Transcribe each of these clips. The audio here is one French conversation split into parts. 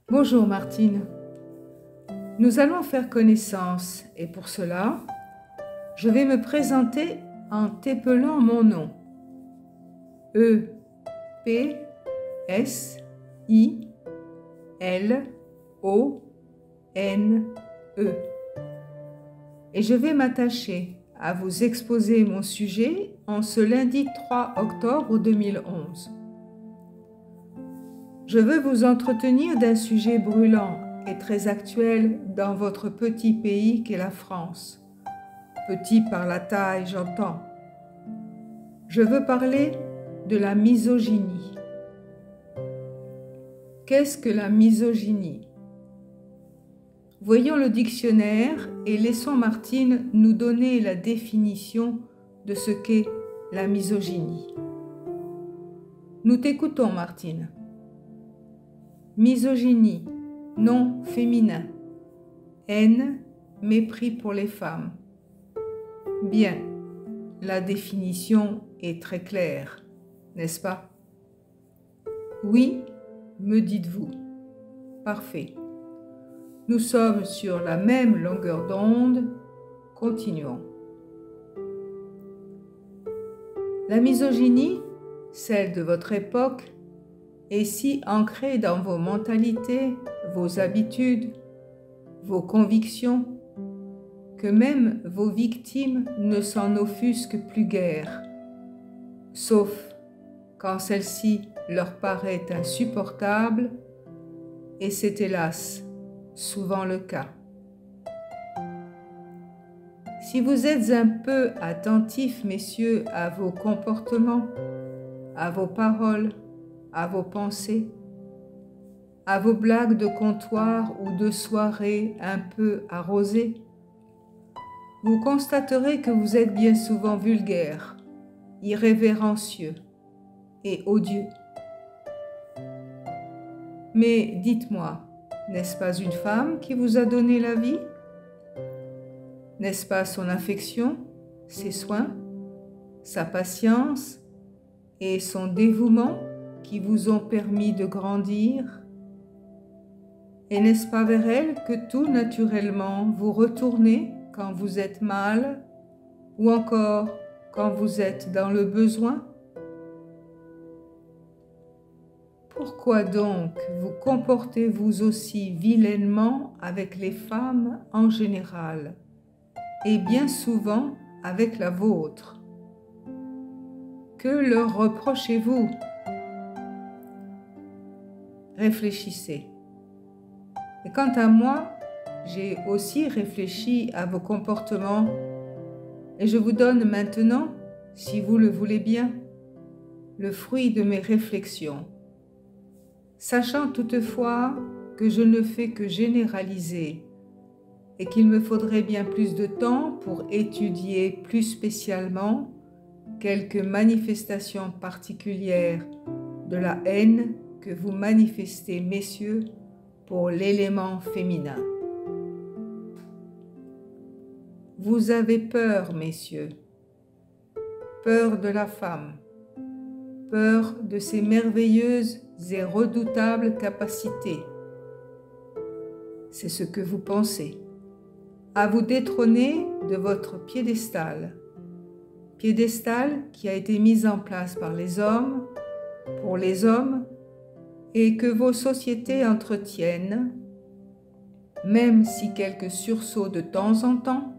Bonjour Martine, nous allons faire connaissance et pour cela, je vais me présenter en t'épelant mon nom. E, P, S, I, L, O, N, E. Et je vais m'attacher à vous exposer mon sujet en ce lundi 3 octobre 2011. Je veux vous entretenir d'un sujet brûlant et très actuel dans votre petit pays qu'est la France. Petit par la taille, j'entends. Je veux parler de la misogynie. Qu'est-ce que la misogynie? Voyons le dictionnaire et laissons Martine nous donner la définition de ce qu'est la misogynie. Nous t'écoutons, Martine. Misogynie, nom féminin. Haine, mépris pour les femmes. Bien, la définition est très claire, n'est-ce pas? Oui, me dites-vous. Parfait. Nous sommes sur la même longueur d'onde. Continuons. La misogynie, celle de votre époque, est si ancrée dans vos mentalités, vos habitudes, vos convictions, que même vos victimes ne s'en offusquent plus guère, sauf quand celle-ci leur paraît insupportable, et c'est hélas souvent le cas. Si vous êtes un peu attentifs, messieurs, à vos comportements, à vos paroles, à vos pensées, à vos blagues de comptoir ou de soirée un peu arrosées, vous constaterez que vous êtes bien souvent vulgaire, irrévérencieux et odieux. Mais dites-moi, n'est-ce pas une femme qui vous a donné la vie? N'est-ce pas son affection, ses soins, sa patience et son dévouement qui vous ont permis de grandir? Et n'est-ce pas vers elle que tout naturellement vous retournez quand vous êtes mal ou encore quand vous êtes dans le besoin? Pourquoi donc vous comportez-vous aussi vilainement avec les femmes en général et bien souvent avec la vôtre? Que leur reprochez-vous? Réfléchissez. Et quant à moi, j'ai aussi réfléchi à vos comportements et je vous donne maintenant, si vous le voulez bien, le fruit de mes réflexions, sachant toutefois que je ne fais que généraliser et qu'il me faudrait bien plus de temps pour étudier plus spécialement quelques manifestations particulières de la haine que vous manifestez, messieurs, pour l'élément féminin. Vous avez peur, messieurs, peur de la femme, peur de ses merveilleuses et redoutables capacités. C'est ce que vous pensez, à vous détrôner de votre piédestal qui a été mis en place par les hommes, pour les hommes, et que vos sociétés entretiennent, même si quelques sursauts de temps en temps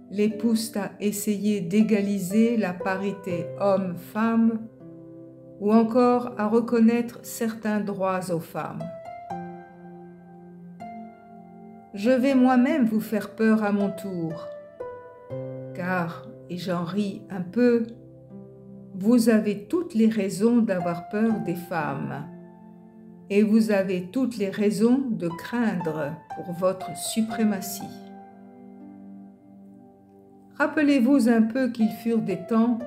les poussent à essayer d'égaliser la parité homme-femme ou encore à reconnaître certains droits aux femmes. Je vais moi-même vous faire peur à mon tour, car, et j'en ris un peu, vous avez toutes les raisons d'avoir peur des femmes. Et vous avez toutes les raisons de craindre pour votre suprématie. Rappelez-vous un peu qu'ils furent des temps,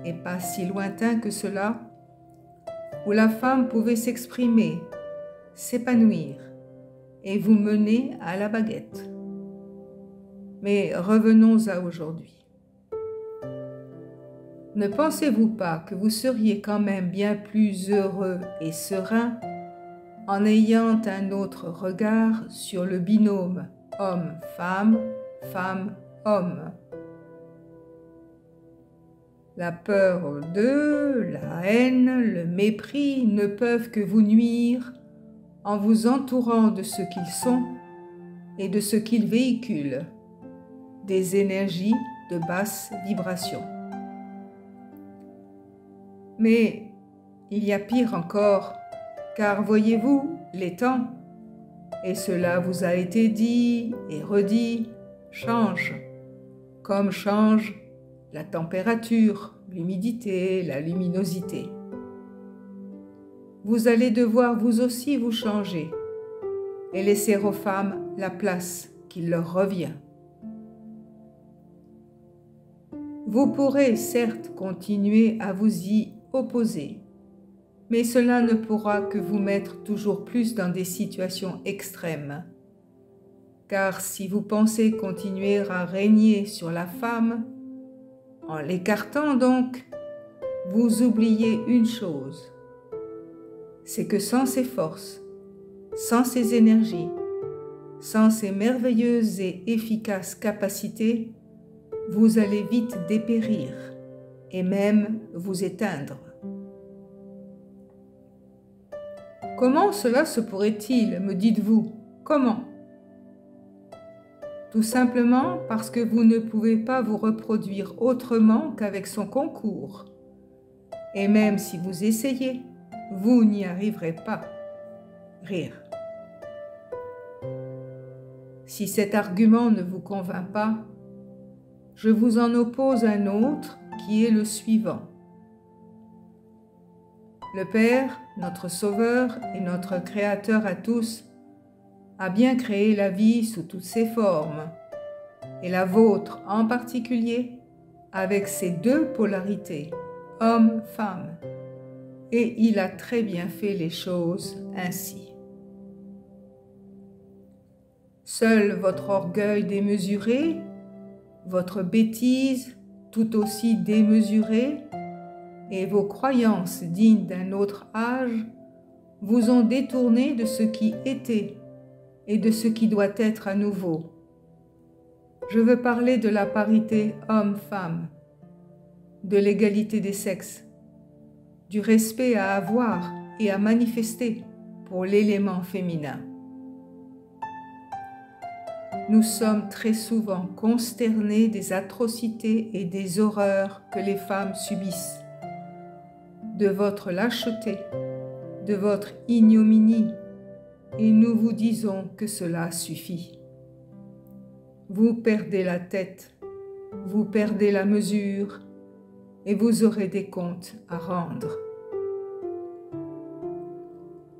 et pas si lointains que cela, où la femme pouvait s'exprimer, s'épanouir, et vous mener à la baguette. Mais revenons à aujourd'hui. Ne pensez-vous pas que vous seriez quand même bien plus heureux et serein en ayant un autre regard sur le binôme homme-femme, femme-homme. La peur d'eux, la haine, le mépris ne peuvent que vous nuire en vous entourant de ce qu'ils sont et de ce qu'ils véhiculent, des énergies de basse vibration. Mais il y a pire encore, car voyez-vous, les temps, et cela vous a été dit et redit, changent, comme change la température, l'humidité, la luminosité. Vous allez devoir vous aussi vous changer et laisser aux femmes la place qui leur revient. Vous pourrez certes continuer à vous y opposer, mais cela ne pourra que vous mettre toujours plus dans des situations extrêmes. Car si vous pensez continuer à régner sur la femme, en l'écartant donc, vous oubliez une chose, c'est que sans ses forces, sans ses énergies, sans ses merveilleuses et efficaces capacités, vous allez vite dépérir et même vous éteindre. Comment cela se pourrait-il, me dites-vous? Comment? Tout simplement parce que vous ne pouvez pas vous reproduire autrement qu'avec son concours. Et même si vous essayez, vous n'y arriverez pas. Rire. Si cet argument ne vous convainc pas, je vous en oppose un autre qui est le suivant. Le Père, notre Sauveur et notre Créateur à tous, a bien créé la vie sous toutes ses formes, et la vôtre en particulier, avec ses deux polarités, homme-femme, et il a très bien fait les choses ainsi. Seul votre orgueil démesuré, votre bêtise tout aussi démesurée, et vos croyances dignes d'un autre âge vous ont détourné de ce qui était et de ce qui doit être à nouveau. Je veux parler de la parité homme-femme, de l'égalité des sexes, du respect à avoir et à manifester pour l'élément féminin. Nous sommes très souvent consternés des atrocités et des horreurs que les femmes subissent, de votre lâcheté, de votre ignominie, et nous vous disons que cela suffit. Vous perdez la tête, vous perdez la mesure, et vous aurez des comptes à rendre.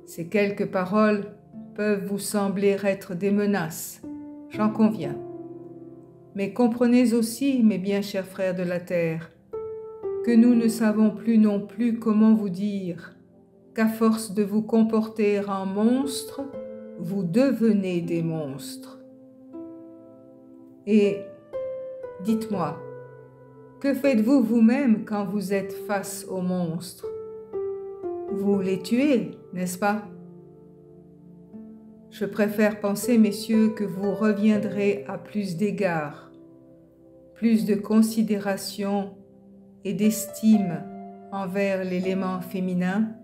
Ces quelques paroles peuvent vous sembler être des menaces, j'en conviens. Mais comprenez aussi, mes bien chers frères de la terre, que nous ne savons plus non plus comment vous dire qu'à force de vous comporter en monstres, vous devenez des monstres. Et dites-moi, que faites-vous vous-même quand vous êtes face aux monstres? Vous les tuez, n'est-ce pas? Je préfère penser, messieurs, que vous reviendrez à plus d'égards, plus de considération et d'estime envers l'élément féminin,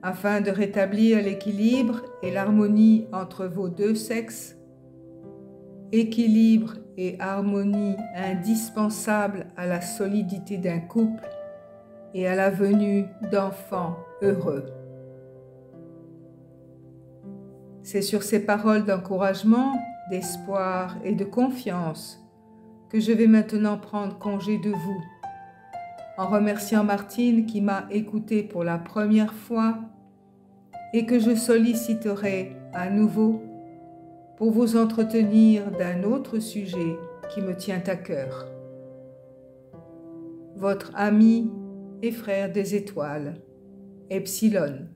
afin de rétablir l'équilibre et l'harmonie entre vos deux sexes, équilibre et harmonie indispensables à la solidité d'un couple et à la venue d'enfants heureux. C'est sur ces paroles d'encouragement, d'espoir et de confiance que je vais maintenant prendre congé de vous, en remerciant Martine qui m'a écouté pour la première fois et que je solliciterai à nouveau pour vous entretenir d'un autre sujet qui me tient à cœur. Votre ami et frère des étoiles, Epsilon.